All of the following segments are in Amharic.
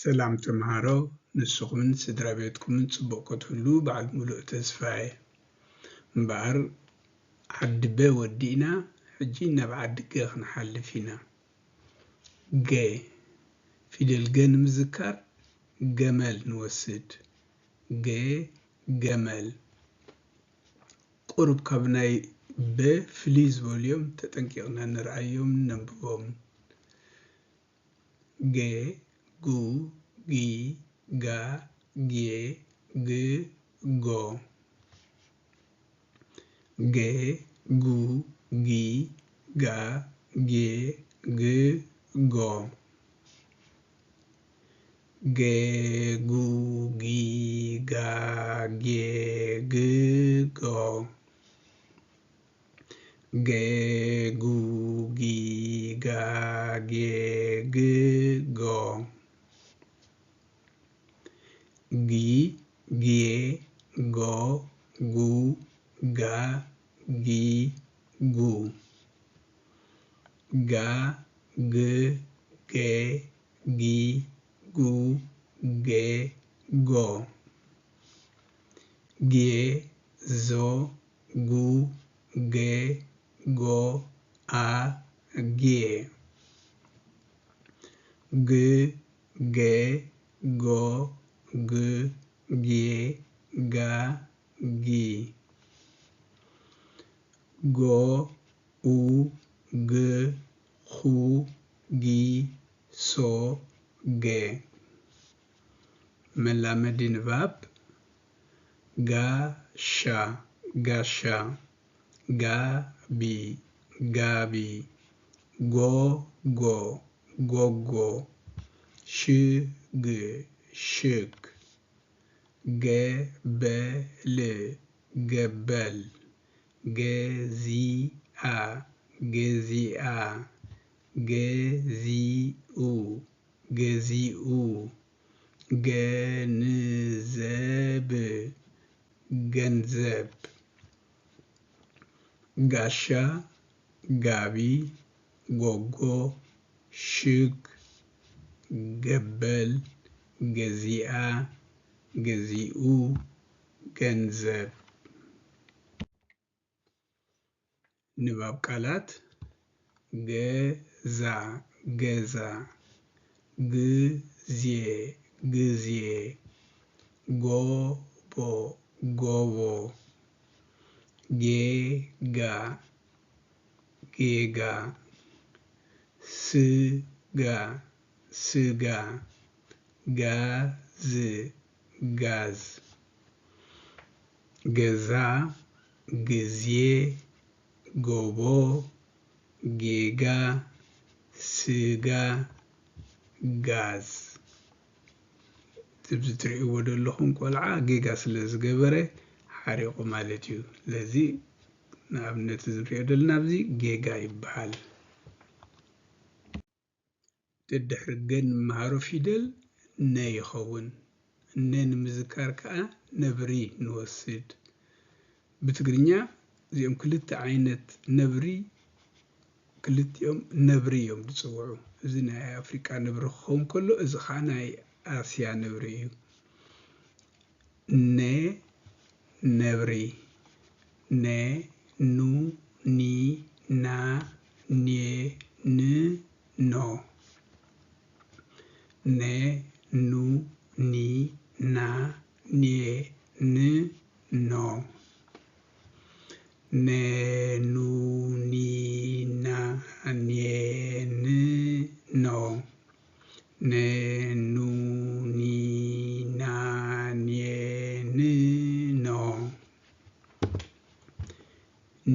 ሰላም ተምሃሮ ንስኹምን ስድራ ቤትኩምን ጽቡቕ ክትህሉ በዓል ሙሉእ ተስፋዬ እምበኣር ዓዲ በ ወዲእና ሕጂ ናብ ዓዲ ገ ክንሓልፍ ኢና ገ ፊደል ገ ንምዝካር ገመል ንወስድ ገ ገመል ቁርብ ካብ ናይ በ ፍልይ ዝበሉ እዮም ተጠንቂቕና ንርኣዮም ነንብቦም ገ ጉ ጊ ጋ ጌ ግ ጎ ገ ጉ ጊ ጋ ጌ ግ ጎ ገ ጉ ጊ ጋ ጌ ግ ጎ ገ ጉ ጊ ጋ ጌ ግ ጎ ጊ ጌ ጎ ጉ ጋ ጊ ጉ ጋ ግ ጌ ጊ ጉ ጌ ጎ ጌ ዞ ጉ ጌ ጎ አ ጌ ግ ጌ ጎ ግ ጌ ጋ ጊ ጎ ኡ ግ ኹ ጊ ሶ ጌ መላመዲ ንባብ ጋሻ ጋሻ ጋቢ ጋቢ ጎጎ ጎጎ ሽግ ሽግ ገበል ገበል ገዚአ ገዚአ ገዚኡ ገዚኡ ገንዘብ ገንዘብ ጋሻ ጋቢ ጎጎ ሽግ ገበል ገዚአ ገዚኡ ገንዘብ ንባብ ቃላት ገዛ ገዛ ጊዜ ጊዜ ጎቦ ጎቦ ጌጋ ጌጋ ስጋ ስጋ ጋዝ ጋዝ ገዛ ጊዜ ጎቦ ጌጋ ስጋ ጋዝ ትብዚ ትርእይዎ ዘለኹም ቆልዓ ጌጋ ስለ ዝገበረ ሓሪቑ ማለት እዩ ስለዚ ንኣብነት ዝሪኦ ዘለና ኣብዚ ጌጋ ይበሃል ድሕሪ ገ ንምሃሮ ፊደል ነ ይኸውን ነ ንምዝካር ከዓ ነብሪ ንወስድ ብትግርኛ እዚኦም ክልተ ዓይነት ነብሪ ክልቲኦም ነብሪ እዮም ዝፅውዑ እዚ ናይ ኣፍሪቃ ነብሪ ክኸውን ከሎ እዚ ከዓ ናይ ኣስያ ነብሪ እዩ ነ ነብሪ ነ ኑ ኒ ና ኔ ን ኖ ነ ኑ ኒ ና ኔ ን ኖ ነ ኑ ኒ ና ኔ ን ኖ ነ ኑ ኒ ና ኔ ን ኖ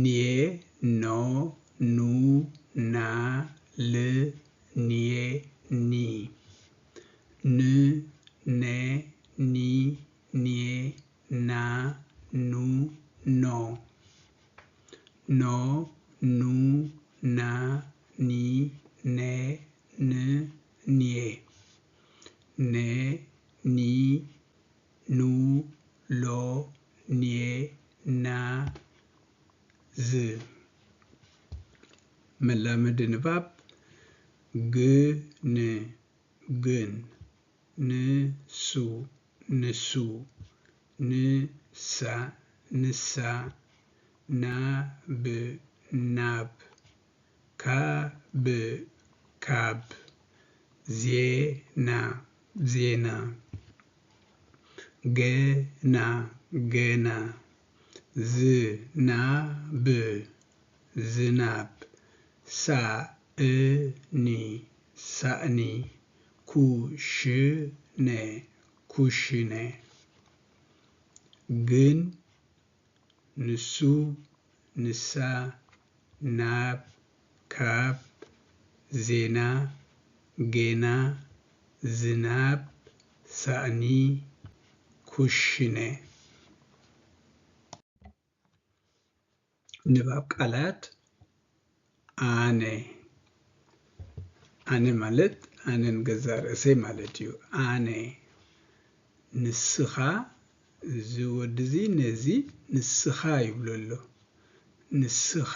ኔ ኖ ኑ ና ል ኔ ኒ ን ነ ኒ ኔ ና ኑ ኖ ኖ ኑ ና ኒ ነ ን ኔ ነ ኒ ኑ ሎ ኔ ና ዝ መላመዲ ንባብ ግን ግን ንሱ ንሱ ንሳ ንሳ ናብ ናብ ካብ ካብ ዜና ዜና ገና ገና ዝናብ ዝናብ ሳእኒ ሳእኒ ኩሽነ ኩሽነ ግን ንሱ ንሳ ናብ ካብ ዜና ጌና ዝናብ ሳእኒ ኩሽነ ንባብ ቃላት ኣነ ኣነ ማለት ኣነን ገዛ ርእሰይ ማለት እዩ ኣነ ንስኻ ዝወዲ እዚ ነዚ ንስኻ ይብሎ ኣሎ ንስኻ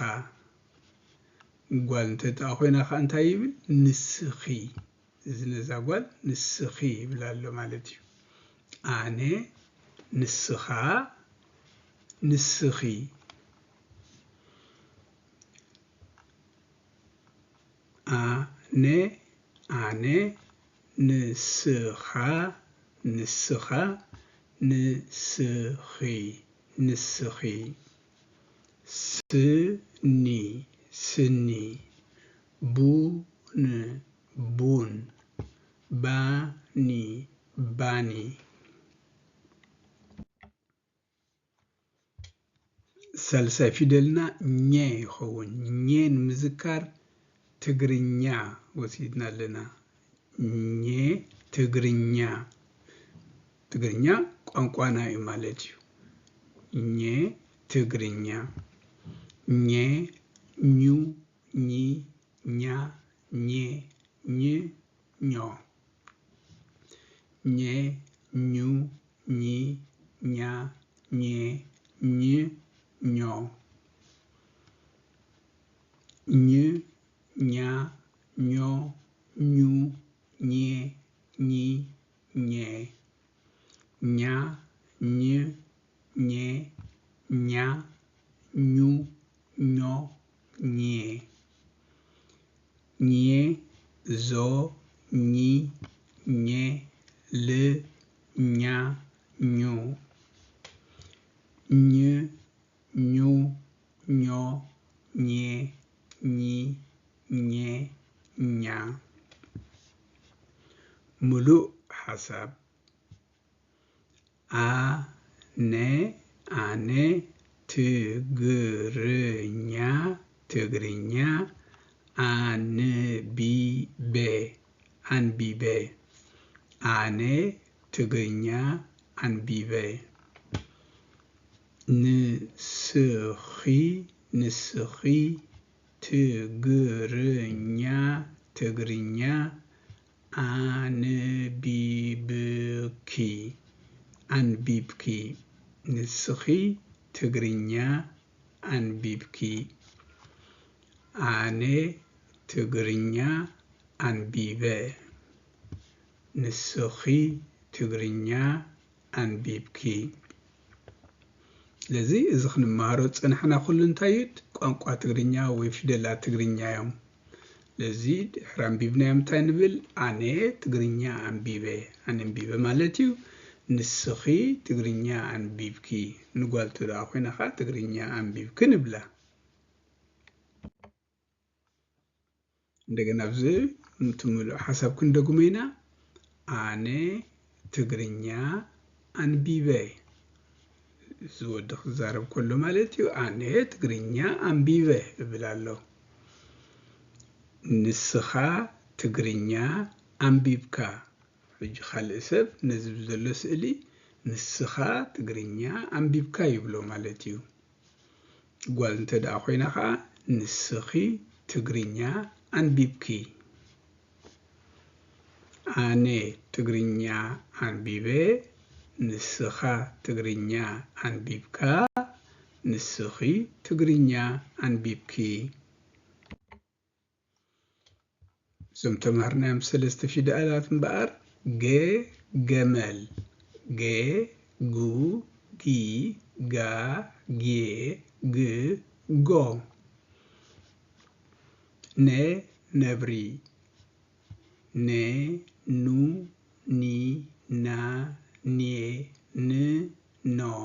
ጓል እንተደኣ ኮይና ከዓ እንታይ ይብል ንስኺ እዚ ነዛ ጓል ንስኺ ይብላ ኣሎ ማለት እዩ ኣነ ንስኻ ንስኺ ኣነ ኣነ ንስኻ ንስኻ ንስኺ ንስኺ ስኒ ስኒ ቡን ቡን ባኒ ባኒ ሳልሳይ ፊደልና ኘ ይኸውን ኘ ንምዝካር ትግርኛ ወሲድና ኣለና ኘ ትግርኛ ትግርኛ ቋንቋና እዩ ማለት እዩ ኘ ትግርኛ ኘ ኙ ኚ ኛ ኘ ኝ ኞ ኘ ኙ ኚ ኛ ኘ ኝ ኞ ኝ ኛ ኞ ኙ ኜ ኚ ኘ ኛ ኝ ኘ ኛ ኙ ኞ ኜ ኘ ዞ ኚ ኘ ል ኛ ኙ ኝ ኙ ኞ ኜ ኚ ኘ ኛ ሙሉእ ሓሳብ ኣነ ኣነ ትግርኛ ትግርኛ አንቢቤ አንቢቤ ኣነ ትግርኛ አንቢቤ ንስኺ ንስኺ ትግርኛ ትግርኛ አንቢብኪ አንቢብኪ ንስኺ ትግርኛ አንቢብኪ ኣነ ትግርኛ አንቢበ ንስኺ ትግርኛ አንቢብኪ ለዚ እዚ ክንመሃሮ ፀናሕና ኩሉ እንታይ እዩ ቋንቋ ትግርኛ ወይ ፊደላት ትግርኛ እዮም ለዚ ድሕሪ አንቢብናዮም እንታይ ንብል ኣነ ትግርኛ አንቢበ አንቢበ ማለት እዩ ንስኺ ትግርኛ አንቢብኪ ንጓል እተደኣ ኮይና ከዓ ትግርኛ አንቢብኪ ንብላ እንደገና ብዚ እንትምሉእ ሓሳብ ክንደግሞ ኢና ኣነ ትግርኛ አንቢበ ዝወዲ ክዛረብ ከሎ ማለት እዩ ኣነ ትግርኛ አንቢበ እብል ኣለሁ ንስኻ ትግርኛ አንቢብካ ሕጂ ካልእ ሰብ ነዚ ብዘሎ ስእሊ ንስኻ ትግርኛ አንቢብካ ይብሎ ማለት እዩ ጓል እንተደኣ ኮይና ከዓ ንስኺ ትግርኛ አንቢብኪ ኣነ ትግርኛ አንቢበ ንስኻ ትግርኛ አንቢብካ ንስኺ ትግርኛ አንቢብኪ እዞም ተምሃርናዮም 3 ፊደላት እምበኣር ج جمل ج جو جي جا جي ج جو ن نبري ن نو ني نا ني ن نو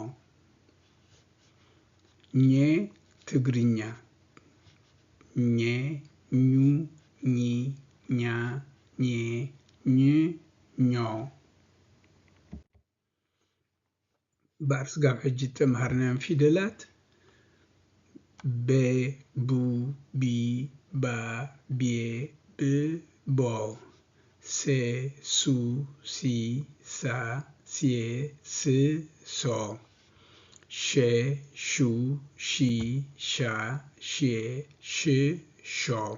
ن تجرينيا ن نو ني نا ني ن نو بارس قام حجي تمهرنا فيدلات ب بو بي با بي ب بو س سو سي سا سي س سو ش شو شي شا شي ش شو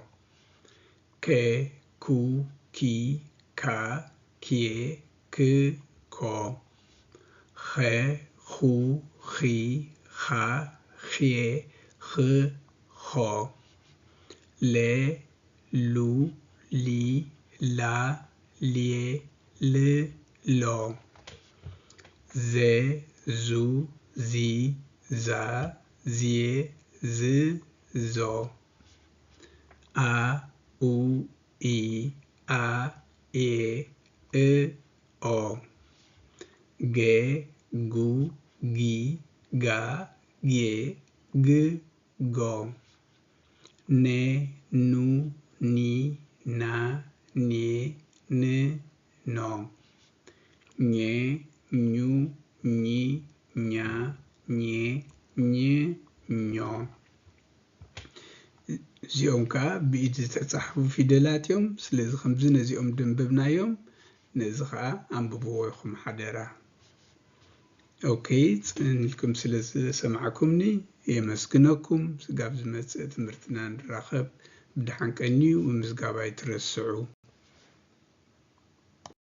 ك كو كي كا كي ك كو خ خو خي خا خي خ خو ل لو لي لا لي ل لو ز زو زي زا زي ز زو ا او اي ا اي او ج جو جي جا جي ج جو ن نو ني نا ني ن نو ن نو ني نا ني ن نو زيوم كا بإيد تتصحفوا فيدلاتهم سلازي خمزين زيوم دنببنايوم نزخا أنببوكم حدرا أوكي لكم سلازي سمعكمني يمسكنكم سقاب زمت تمرتنا نراخب بدحنك أني ومزقابا يترسعوا